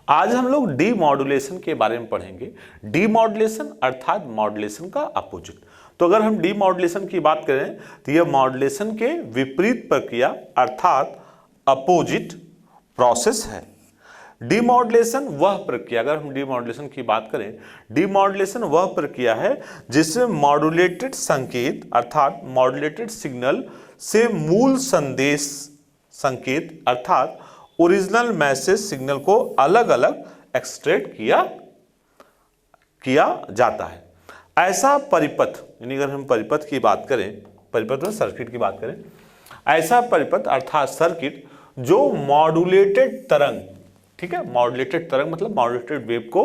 आज हम लोग डीमॉड्यूलेशन के बारे में पढ़ेंगे। डीमॉड्यूलेशन अर्थात मॉड्यूलेशन का अपोजिट। तो अगर हम डीमॉड्यूलेशन की बात करें तो यह मॉड्यूलेशन के विपरीत प्रक्रिया अर्थात अपोजिट प्रोसेस है। डीमॉड्यूलेशन वह प्रक्रिया, अगर हम डीमॉड्यूलेशन की बात करें, डीमॉड्यूलेशन वह प्रक्रिया है जिसमें मॉड्यूलेटेड संकेत अर्थात मॉड्यूलेटेड सिग्नल से मूल संदेश संकेत अर्थात ओरिजिनल मैसेज सिग्नल को अलग अलग एक्सट्रैक्ट किया जाता है। ऐसा परिपथ, यानी अगर हम परिपथ की बात करें, परिपथ में सर्किट की बात करें, ऐसा परिपथ अर्थात सर्किट जो मॉड्यूलेटेड तरंग, ठीक है, मॉड्यूलेटेड तरंग मतलब मॉड्यूलेटेड वेव को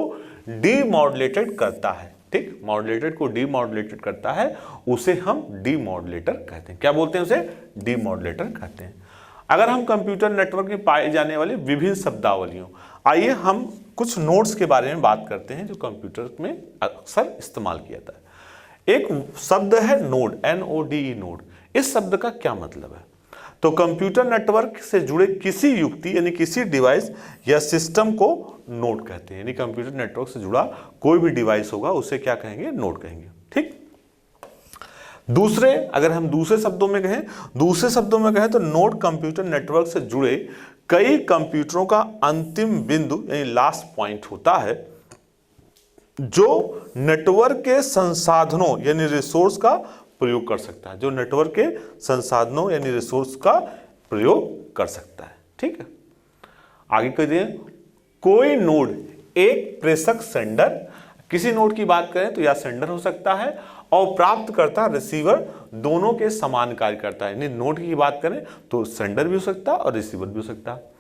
डीमॉड्यूलेटेड करता है, ठीक, मॉड्यूलेटेड को डीमॉड्यूलेटेड करता है, उसे हम डीमॉड्यूलेटर कहते हैं। क्या बोलते हैं? उसे डीमॉड्यूलेटर कहते हैं। अगर हम कंप्यूटर नेटवर्क में पाए जाने वाले विभिन्न शब्दावलियों, आइए हम कुछ नोड्स के बारे में बात करते हैं जो कंप्यूटर में अक्सर इस्तेमाल किया जाता है। एक शब्द है नोड, NODE, नोड। इस शब्द का क्या मतलब है? तो कंप्यूटर नेटवर्क से जुड़े किसी युक्ति यानी किसी डिवाइस या सिस्टम को नोड कहते हैं। यानी कंप्यूटर नेटवर्क से जुड़ा कोई भी डिवाइस होगा उसे क्या कहेंगे? नोड कहेंगे, ठीक। दूसरे, अगर हम दूसरे शब्दों में कहें तो नोड कंप्यूटर नेटवर्क से जुड़े कई कंप्यूटरों का अंतिम बिंदु यानी लास्ट पॉइंट होता है जो नेटवर्क के संसाधनों यानी रिसोर्स का प्रयोग कर सकता है, जो नेटवर्क के संसाधनों यानी रिसोर्स का प्रयोग कर सकता है, ठीक है। आगे कह दें, कोई नोड एक प्रेषक सेंडर, किसी नोड की बात करें तो या सेंडर हो सकता है और प्राप्तकर्ता रिसीवर दोनों के समान कार्य करता है। यानी नोड की बात करें तो सेंडर भी हो सकता है और रिसीवर भी हो सकता है।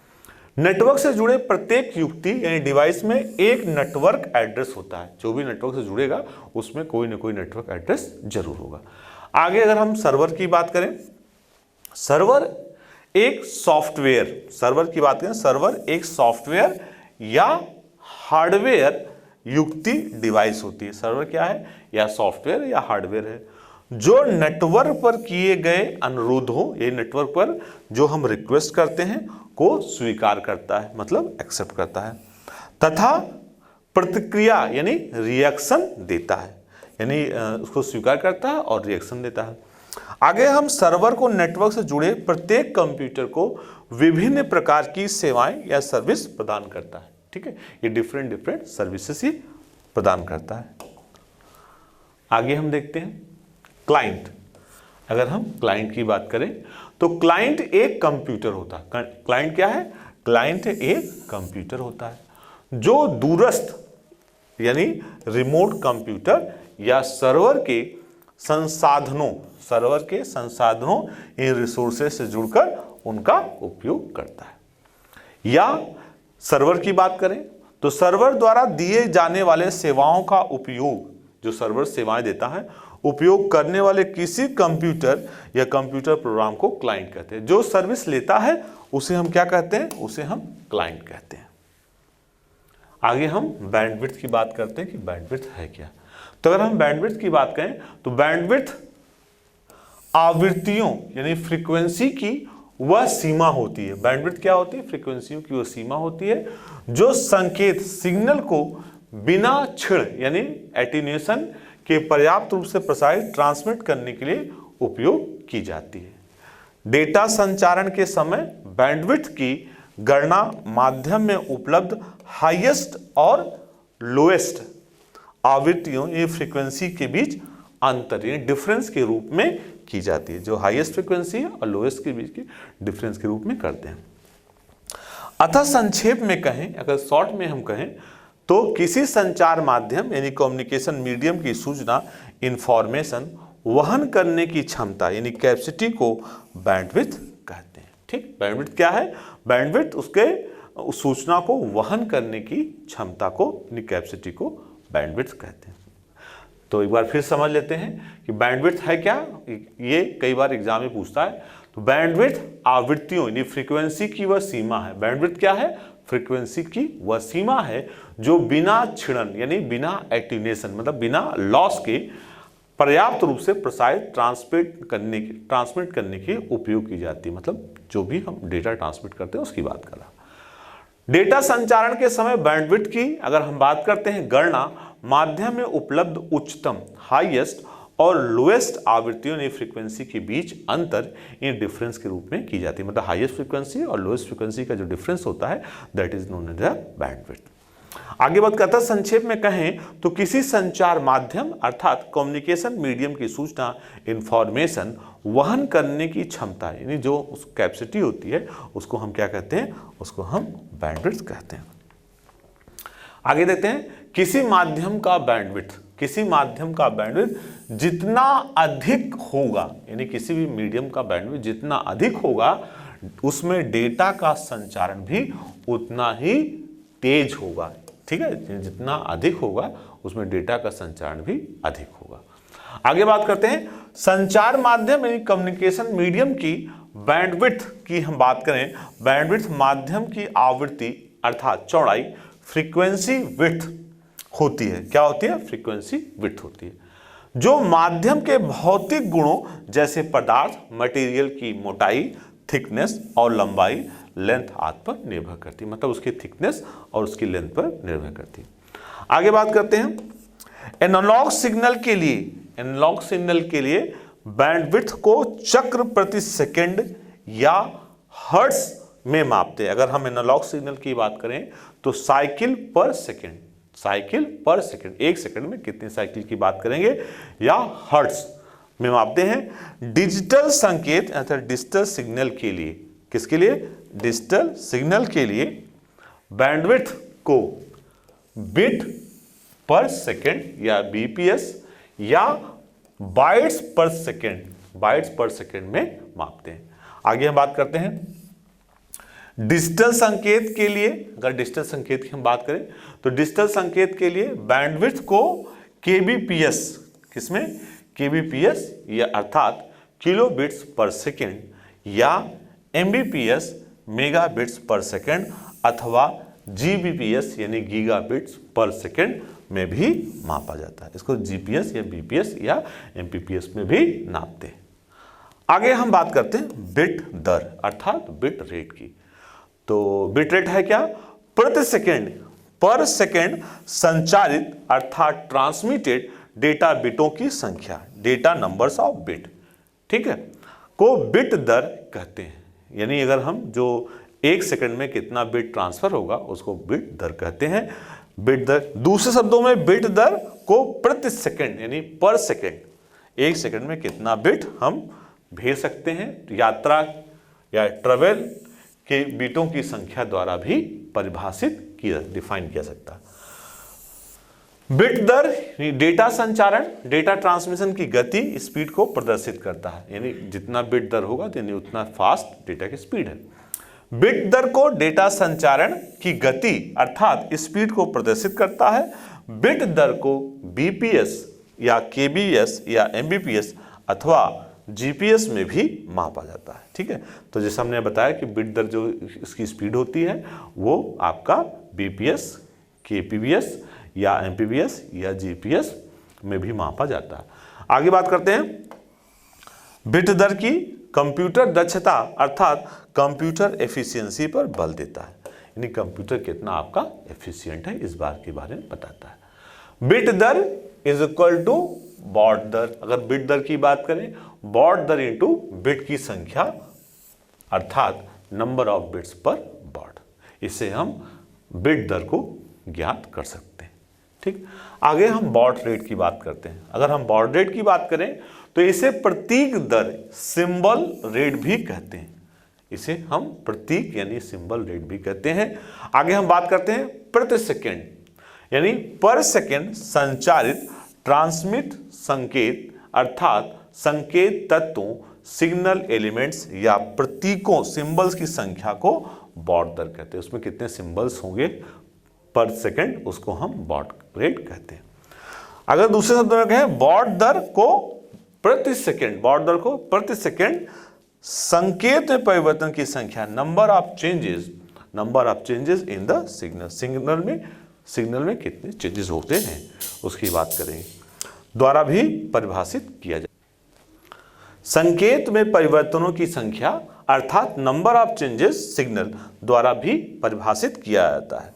नेटवर्क से जुड़े प्रत्येक युक्ति यानी डिवाइस में एक नेटवर्क एड्रेस होता है। जो भी नेटवर्क से जुड़ेगा उसमें कोई ना कोई नेटवर्क एड्रेस जरूर होगा। आगे अगर हम सर्वर की बात करें, सर्वर एक सॉफ्टवेयर, सर्वर की बात करें, सर्वर एक सॉफ्टवेयर या हार्डवेयर युक्ति डिवाइस होती है। सर्वर क्या है? या सॉफ्टवेयर या हार्डवेयर है जो नेटवर्क पर किए गए अनुरोधों, ये नेटवर्क पर जो हम रिक्वेस्ट करते हैं को स्वीकार करता है, मतलब एक्सेप्ट करता है, तथा प्रतिक्रिया यानी रिएक्शन देता है, यानी उसको स्वीकार करता है और रिएक्शन देता है। आगे हम सर्वर को नेटवर्क से जुड़े प्रत्येक कंप्यूटर को विभिन्न प्रकार की सेवाएं या सर्विस प्रदान करता है, ठीक है। ये डिफरेंट सर्विसेज ही प्रदान करता है। आगे हम देखते हैं क्लाइंट। अगर हम क्लाइंट की बात करें तो क्लाइंट एक कंप्यूटर होता है। क्लाइंट क्या है? क्लाइंट एक कंप्यूटर होता है जो दूरस्थ यानी रिमोट कंप्यूटर या सर्वर के संसाधनों इन रिसोर्सेज से जुड़कर उनका उपयोग करता है। या सर्वर की बात करें तो सर्वर द्वारा दिए जाने वाले सेवाओं का उपयोग, जो सर्वर सेवाएं देता है, उपयोग करने वाले किसी कंप्यूटर या कंप्यूटर प्रोग्राम को क्लाइंट कहते हैं। जो सर्विस लेता है उसे हम क्या कहते हैं? उसे हम क्लाइंट कहते हैं। आगे हम बैंडविड्थ की बात करते हैं कि बैंडविड्थ है क्या। तो अगर हम बैंडविड्थ की बात करें तो बैंडविड्थ आवृत्तियों यानी फ्रीक्वेंसी की वह सीमा होती है। बैंडविड्थ क्या होती है? फ्रीक्वेंसियों की वह सीमा होती है जो संकेत सिग्नल को बिना क्षीण यानी एटीन्यूएशन के पर्याप्त रूप से प्रसारित ट्रांसमिट करने के लिए उपयोग की जाती है। डेटा संचारण के समय बैंडविड्थ की गणना माध्यम में उपलब्ध हाईएस्ट और लोएस्ट आवृत्तियों ये फ्रीक्वेंसी के बीच अंतर यानी डिफरेंस के रूप में की जाती है। जो हाईएस्ट फ्रीक्वेंसी है और लोएस्ट के बीच की डिफरेंस के रूप में करते हैं। अतः संक्षेप में कहें, अगर शॉर्ट में हम कहें तो किसी संचार माध्यम यानी कम्युनिकेशन मीडियम की सूचना इंफॉर्मेशन वहन करने की क्षमता यानी कैपेसिटी को बैंडविड्थ कहते हैं, ठीक। बैंडविड्थ क्या है? बैंडविड्थ उसके सूचना को वहन करने की क्षमता को यानी कैपेसिटी को बैंडविड्थ कहते हैं। तो एक बार फिर समझ लेते हैं कि बैंडविड्थ है क्या। ये कई बार एग्जाम में पूछता है। तो बैंडविड्थ आवृत्तियों यानी फ्रीक्वेंसी की वह सीमा है। बैंडविड्थ क्या है? फ्रीक्वेंसी की वह सीमा है जो बिना क्षीणन यानी बिना एटीन्यूएशन मतलब बिना लॉस के पर्याप्त रूप से प्रसारित ट्रांसमिट करने के उपयोग की जाती है। मतलब जो भी हम डेटा ट्रांसमिट करते हैं उसकी बात कर रहा। डेटा संचारण के समय बैंडविड्थ की अगर हम बात करते हैं गणना माध्यम में उपलब्ध उच्चतम हाईएस्ट और लोएस्ट आवृत्तियों ने फ्रीक्वेंसी के बीच अंतर इन डिफरेंस के रूप में की जाती है। मतलब हाईएस्ट फ्रीक्वेंसी और लोएस्ट फ्रीक्वेंसी का जो डिफरेंस होता है that is known as the bandwidth. आगे बात करता है, संक्षेप में कहें तो किसी संचार माध्यम अर्थात कम्युनिकेशन मीडियम की सूचना इंफॉर्मेशन वहन करने की क्षमता यानी जो उस कैपेसिटी होती है उसको हम क्या कहते हैं, उसको हम बैंडविड्थ कहते हैं। आगे देखते हैं, किसी माध्यम का बैंडविड्थ जितना अधिक होगा यानी किसी भी मीडियम का बैंडविड्थ जितना अधिक होगा उसमें डेटा का संचारण भी उतना ही तेज होगा। ठीक है, जितना अधिक होगा उसमें डेटा का संचारण भी अधिक होगा। आगे बात करते हैं, संचार माध्यम यानी कम्युनिकेशन मीडियम की बैंडविड्थ की हम बात करें, बैंडविड्थ माध्यम की आवृत्ति अर्थात चौड़ाई फ्रीक्वेंसी विड्थ होती है। क्या होती है? फ्रीक्वेंसी विड्थ होती है, जो माध्यम के भौतिक गुणों जैसे पदार्थ मटेरियल की मोटाई थिकनेस और लंबाई लेंथ आदि पर निर्भर करती है। मतलब उसकी थिकनेस और उसकी लेंथ पर निर्भर करती है। आगे बात करते हैं, एनालॉग सिग्नल के लिए बैंडविड्थ को चक्र प्रति सेकंड या हर्ट्ज में मापते हैं। अगर हम एनालॉग सिग्नल की बात करें तो साइकिल पर सेकंड, एक सेकंड में कितनी साइकिल की बात करेंगे या हर्ट्ज में मापते हैं। डिजिटल संकेत अर्थात डिजिटल सिग्नल के लिए, किसके लिए? डिजिटल सिग्नल के लिए बैंडविड्थ को बिट पर सेकंड या बीपीएस या बाइट्स पर सेकंड में मापते हैं। आगे हम बात करते हैं, डिजिटल संकेत के लिए, अगर डिजिटल संकेत की हम बात करें तो डिजिटल संकेत के लिए बैंडविड्थ को केबीपीएस, किसमें? केबीपीएस या अर्थात किलो बिट्स पर सेकेंड या एमबीपीएस मेगाबिट्स पर सेकेंड अथवा जीबीपीएस यानी गीगाबिट्स पर सेकेंड में भी मापा जाता है। इसको जीपीएस या बीपीएस या एमपीपीएस में भी नापते हैं। आगे हम बात करते हैं बिट दर अर्थात बिट रेट की। तो बिट रेट है क्या? प्रति सेकेंड पर सेकेंड संचारित अर्थात ट्रांसमिटेड डेटा बिटों की संख्या, डेटा नंबर्स ऑफ बिट, ठीक है, को बिट दर कहते हैं। यानी अगर हम जो एक सेकंड में कितना बिट ट्रांसफर होगा उसको बिट दर कहते हैं। बिट दर, दूसरे शब्दों में बिट दर को प्रति सेकंड यानी पर सेकंड, एक सेकंड में कितना बिट हम भेज सकते हैं, यात्रा या ट्रेवल के बिटों की संख्या द्वारा भी परिभाषित किया, डिफाइन किया सकता है। बिट दर डेटा संचारण, डेटा ट्रांसमिशन की गति, स्पीड को प्रदर्शित करता है। यानी जितना बिट दर होगा यानी उतना फास्ट डेटा की स्पीड है। बिट दर को डेटा संचारण की गति अर्थात स्पीड को प्रदर्शित करता है। बिट दर को बीपीएस या केबीएस या एमबीपीएस अथवा जीपीएस में भी मापा जाता है। ठीक है, तो जैसे हमने बताया कि बिट दर जो इसकी स्पीड होती है वो आपका बीपीएस, केपीबीएस या एमपीबीएस या जीपीएस में भी मापा जाता है। आगे बात करते हैं, बिट दर की कंप्यूटर दक्षता अर्थात कंप्यूटर एफिशिएंसी पर बल देता है। यानी कंप्यूटर कितना आपका एफिशिएंट है इस बात के बारे में बताता है। बिट दर इज इक्वल टू बॉड दर। अगर बिट दर की बात करें, बॉड दर इंटू बिट की संख्या अर्थात नंबर ऑफ बिट्स पर बॉड, इससे हम बिट दर को ज्ञात कर सकते हैं। ठीक, आगे हम बॉड रेट की बात करते हैं। अगर हम बॉड रेट की बात करें तो इसे प्रतीक दर, सिंबल रेट भी कहते हैं। इसे हम प्रतीक यानी सिंबल रेट भी कहते हैं। आगे हम बात करते हैं प्रति सेकेंड यानी पर सेकेंड संचारित ट्रांसमिट संकेत अर्थात संकेत तत्वों, सिग्नल एलिमेंट्स या प्रतीकों, सिंबल्स की संख्या को बॉड दर कहते हैं। उसमें कितने सिंबल्स होंगे पर सेकेंड उसको हम बॉड रेट कहते हैं। अगर दूसरे शब्दों में कहें, बॉड दर को प्रति सेकेंड, बॉड दर को प्रति सेकेंड संकेत में परिवर्तन की संख्या, number of changes in the signal, signal में कितने चेंजेस होते हैं उसकी बात करेंगे, द्वारा भी परिभाषित किया जाए। संकेत में परिवर्तनों की संख्या अर्थात नंबर ऑफ चेंजेस सिग्नल द्वारा भी परिभाषित किया जाता है।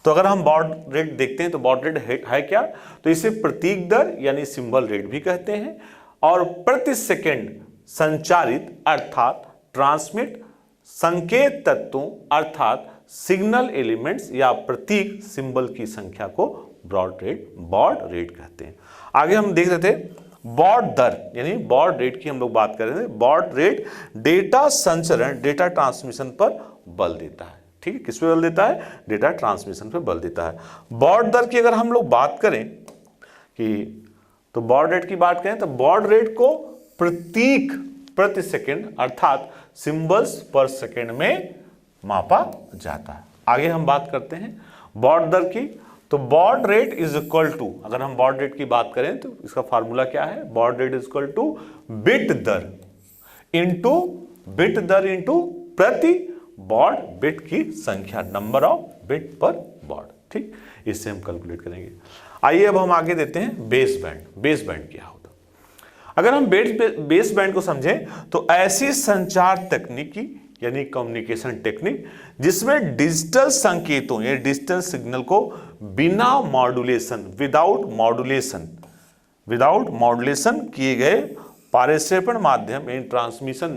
तो अगर हम बॉड रेट देखते हैं तो बॉड रेट है क्या, तो इसे प्रतीक दर यानी सिंबल रेट भी कहते हैं, और प्रति सेकेंड संचारित अर्थात ट्रांसमिट संकेत तत्वों अर्थात सिग्नल एलिमेंट्स या प्रतीक सिंबल की संख्या को बॉड रेट कहते हैं। आगे हम देख रहे थे बॉड दर यानी बॉड रेट की हम लोग बात कर रहे थे। बॉड रेट डेटा संचरण डेटा ट्रांसमिशन पर बल देता है। ठीक है, किस पे बल देता है? डेटा ट्रांसमिशन पे बल देता है। बॉड दर की अगर हम लोग बात करें कि तो बॉड रेट की बात करें तो बॉड रेट को प्रतीक प्रति सेकंड अर्थात सिंबल्स पर सेकंड में मापा जाता है। आगे हम बात करते हैं बॉड दर की। तो baud rate is equal to, अगर हम बॉड रेट की बात करें तो इसका फार्मूला क्या है? Baud rate is equal to bit दर इंटू प्रति बॉड बिट की संख्या, नंबर ऑफ बिट पर बॉड। ठीक, इससे हम कैलकुलेट करेंगे। आइए अब हम आगे देते हैं बेस बैंड। बेस बैंड क्या होता है? अगर हम बेस बैंड को समझें तो ऐसी संचार तकनीकी यानी कम्युनिकेशन टेक्निक जिसमें डिजिटल संकेतों या डिजिटल सिग्नल को बिना मॉड्यूलेशन विदाउट मॉड्यूलेशन किए गए पारेषण माध्यम यानी ट्रांसमिशन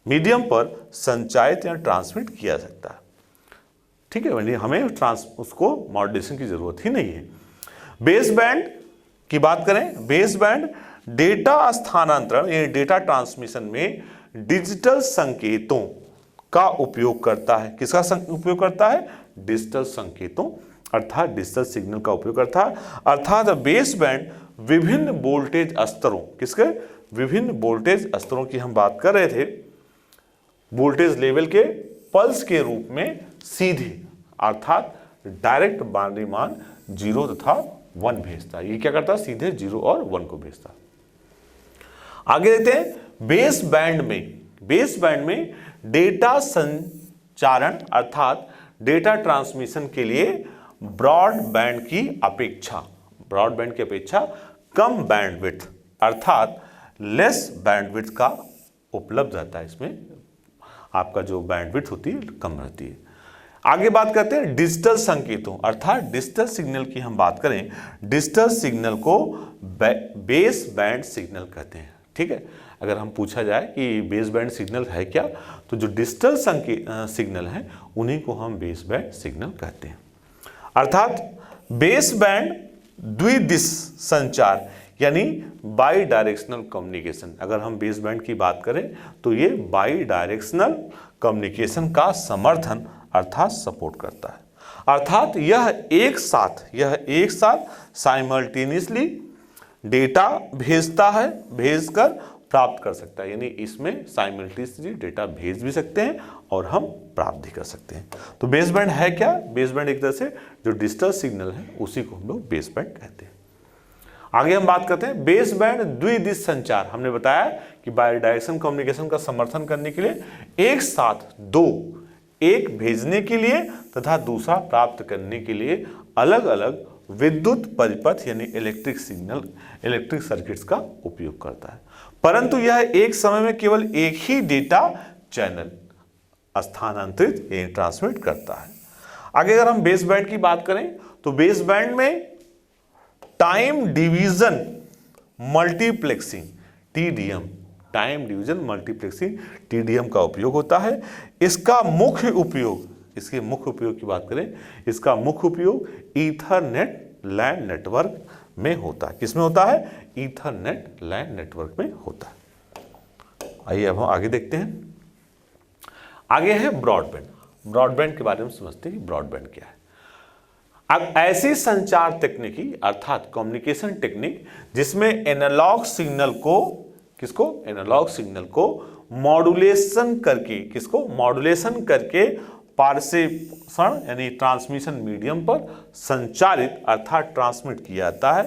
मीडियम पर संचारित या ट्रांसमिट किया सकता है। ठीक है, हमें उसको मॉड्यूलेशन की जरूरत ही नहीं है। बेस बैंड की बात करें, बेस बैंड डेटा स्थानांतरण यानी डेटा ट्रांसमिशन में डिजिटल संकेतों का उपयोग करता है। किसका उपयोग करता है? डिजिटल संकेतों अर्थात डिजिटल सिग्नल का उपयोग करता है। अर्थात बेस बैंड विभिन्न वोल्टेज स्तरों, किसके? विभिन्न वोल्टेज स्तरों की हम बात कर रहे थे, वोल्टेज लेवल के पल्स के रूप में सीधे अर्थात डायरेक्ट बाइनरी मान 0 तथा 1 भेजता है। ये क्या करता है? सीधे 0 और 1 को भेजता है। आगे देखते हैं बेस बैंड में डेटा संचारण अर्थात डेटा ट्रांसमिशन के लिए ब्रॉडबैंड की अपेक्षा कम बैंडविड्थ अर्थात लेस बैंडविड्थ का उपलब्ध रहता है। इसमें आपका जो बैंडविड्थ होती है कम रहती है। आगे बात करते हैं डिजिटल संकेतों अर्थात डिजिटल सिग्नल की हम बात करें, डिजिटल सिग्नल को बेस बैंड सिग्नल कहते हैं। ठीक है, अगर हम पूछा जाए कि बेस बैंड सिग्नल है क्या, तो जो डिजिटल सिग्नल है उन्हीं को हम बेस बैंड सिग्नल कहते हैं। अर्थात बेस बैंड द्विदिश संचार यानी बाई डायरेक्शनल कम्युनिकेशन। अगर हम बेस बैंड की बात करें तो ये बाई डायरेक्शनल कम्युनिकेशन का समर्थन अर्थात सपोर्ट करता है। अर्थात यह एक साथ साइमल्टेनियसली डेटा भेजकर प्राप्त कर सकता है। यानी इसमें साइमल्टेनियसली डेटा भेज भी सकते हैं और हम प्राप्त भी कर सकते हैं। तो बेस बैंड है क्या? बेस बैंड एक तरह से जो डिजिटल सिग्नल है उसी को हम लोग बेस बैंड कहते हैं। आगे हम बात करते हैं बेस बैंड द्विदिश संचार। हमने बताया कि बाई डायरेक्शनल कम्युनिकेशन का समर्थन करने के लिए एक साथ दो, एक भेजने के लिए तथा दूसरा प्राप्त करने के लिए अलग अलग विद्युत परिपथ यानी इलेक्ट्रिक सर्किट्स का उपयोग करता है। परंतु यह एक समय में केवल एक ही डेटा चैनल स्थानांतरित यानी ट्रांसमिट करता है। आगे अगर हम बेस बैंड की बात करें तो बेस बैंड में टाइम डिवीजन मल्टीप्लेक्सिंग TDM का उपयोग होता है। इसके मुख्य उपयोग की बात करें, इसका मुख्य उपयोग ईथरनेट लैन नेटवर्क में होता है। किसमें होता है? ईथरनेट लैन नेटवर्क में होता है। आइए अब हम आगे देखते हैं। आगे है ब्रॉडबैंड के बारे में समझते हैं कि ब्रॉडबैंड क्या है। अब ऐसी संचार तकनीकी अर्थात कम्युनिकेशन टेक्निक जिसमें एनालॉग सिग्नल को मॉड्यूलेशन करके पारेषण यानी ट्रांसमिशन मीडियम पर संचारित अर्थात ट्रांसमिट किया जाता है,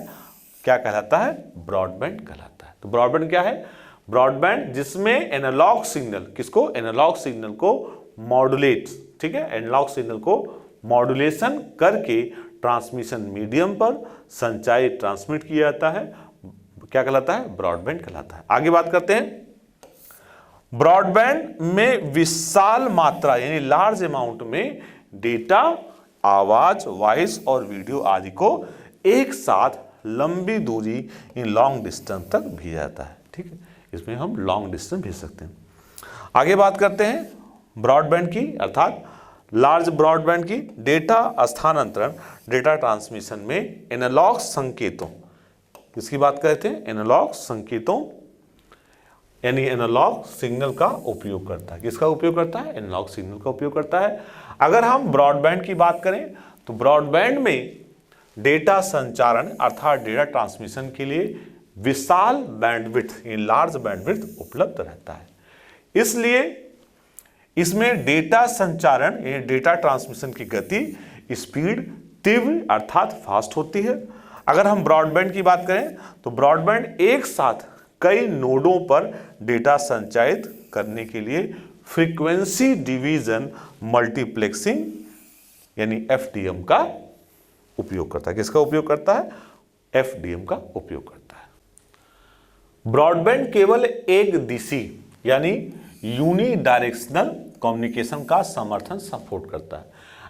क्या कहलाता है? ब्रॉडबैंड कहलाता है। तो ब्रॉडबैंड क्या है? ब्रॉडबैंड जिसमें एनालॉग सिग्नल को मॉड्यूलेट, ठीक है, एनालॉग सिग्नल को मॉड्यूलेशन करके ट्रांसमिशन मीडियम पर संचारित ट्रांसमिट किया जाता है, क्या कहलाता है? ब्रॉडबैंड कहलाता है। आगे बात करते हैं ब्रॉडबैंड में विशाल मात्रा यानी लार्ज अमाउंट में डेटा, आवाज, वॉइस और वीडियो आदि को एक साथ लंबी दूरी इन लॉन्ग डिस्टेंस तक भेजा जाता है। ठीक है, इसमें हम लॉन्ग डिस्टेंस भेज सकते हैं। आगे बात करते हैं ब्रॉडबैंड की, अर्थात लार्ज ब्रॉडबैंड की। डेटा स्थानांतरण, डेटा ट्रांसमिशन में एनालॉग संकेतों, किसकी बात करते हैं? एनालॉग संकेतों यानी एनालॉग सिग्नल का उपयोग करता है। किसका उपयोग करता है? एनालॉग सिग्नल का उपयोग करता है। अगर हम ब्रॉडबैंड की बात करें तो ब्रॉडबैंड में डेटा संचारण अर्थात डेटा ट्रांसमिशन के लिए विशाल बैंडविड्थ यानी लार्ज बैंडविड्थ उपलब्ध रहता है। इसलिए इसमें डेटा संचारण यानी डेटा ट्रांसमिशन की गति, स्पीड तीव्र अर्थात फास्ट होती है। अगर हम ब्रॉडबैंड की बात करें तो ब्रॉडबैंड एक साथ कई नोडों पर डेटा संचारित करने के लिए फ्रीक्वेंसी डिवीजन मल्टीप्लेक्सिंग यानी एफडीएम का उपयोग करता है। किसका उपयोग करता है? एफडीएम का उपयोग करता है। ब्रॉडबैंड केवल एक दिशी यानी यूनी डायरेक्शनल कम्युनिकेशन का समर्थन सपोर्ट करता है।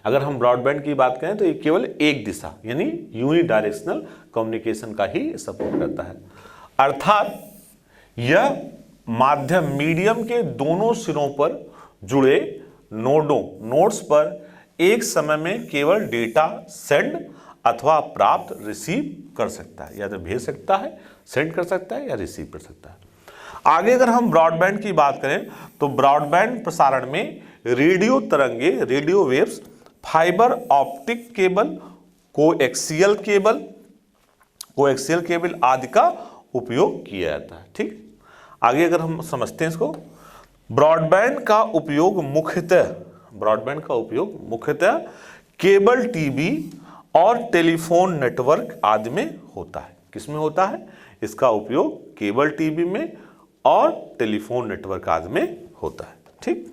अगर हम ब्रॉडबैंड की बात करें तो ये केवल एक दिशा यानी यूनी डायरेक्शनल कम्युनिकेशन का ही सपोर्ट करता है, अर्थात यह माध्यम मीडियम के दोनों सिरों पर जुड़े नोड्स पर एक समय में केवल डेटा सेंड अथवा प्राप्त रिसीव कर सकता है, या तो भेज सकता है, सेंड कर सकता है या रिसीव कर सकता है। आगे अगर हम ब्रॉडबैंड की बात करें तो ब्रॉडबैंड प्रसारण में रेडियो तरंगे, radio waves, fibre optic cable, coaxial cable आदि का उपयोग किया जाता है। ठीक, आगे अगर हम समझते हैं इसको, ब्रॉडबैंड का उपयोग मुख्यतः केबल टीवी और टेलीफोन नेटवर्क आदि में होता है। किसमें होता है? इसका उपयोग केबल टीवी में और टेलीफोन नेटवर्क आदि में होता है। ठीक,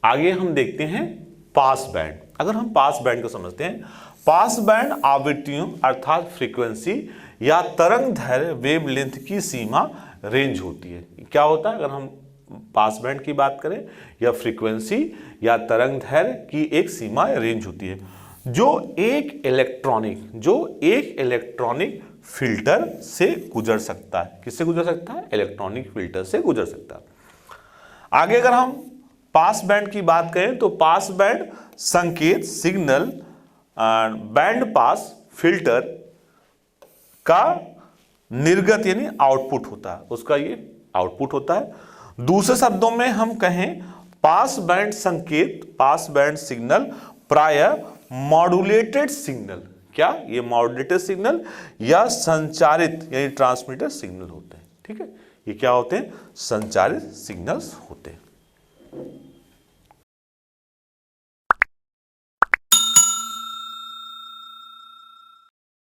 आगे हम देखते हैं पास बैंड। अगर हम पास बैंड को समझते हैं, पास बैंड आवृत्तियों अर्थात फ्रीक्वेंसी या तरंग दैर्घ्य वेवलेंथ की सीमा रेंज होती है। क्या होता है? अगर हम पास बैंड की बात करें या फ्रीक्वेंसी या तरंग दैर्घ्य की एक सीमा रेंज होती है जो एक इलेक्ट्रॉनिक फिल्टर से गुजर सकता है। किससे गुजर सकता है? इलेक्ट्रॉनिक फिल्टर से गुजर सकता है। आगे अगर हम पास बैंड की बात करें तो पास बैंड संकेत सिग्नल बैंड पास फिल्टर का निर्गत यानी आउटपुट होता है, उसका ये आउटपुट होता है। दूसरे शब्दों में हम कहें पास बैंड संकेत, पास बैंड सिग्नल प्रायः मॉड्यूलेटेड सिग्नल, क्या ये मॉड्यूलेटेड सिग्नल या संचारित यानी ट्रांसमिटेड सिग्नल होते हैं। ठीक है, ये क्या होते हैं? संचारित सिग्नल्स होते हैं।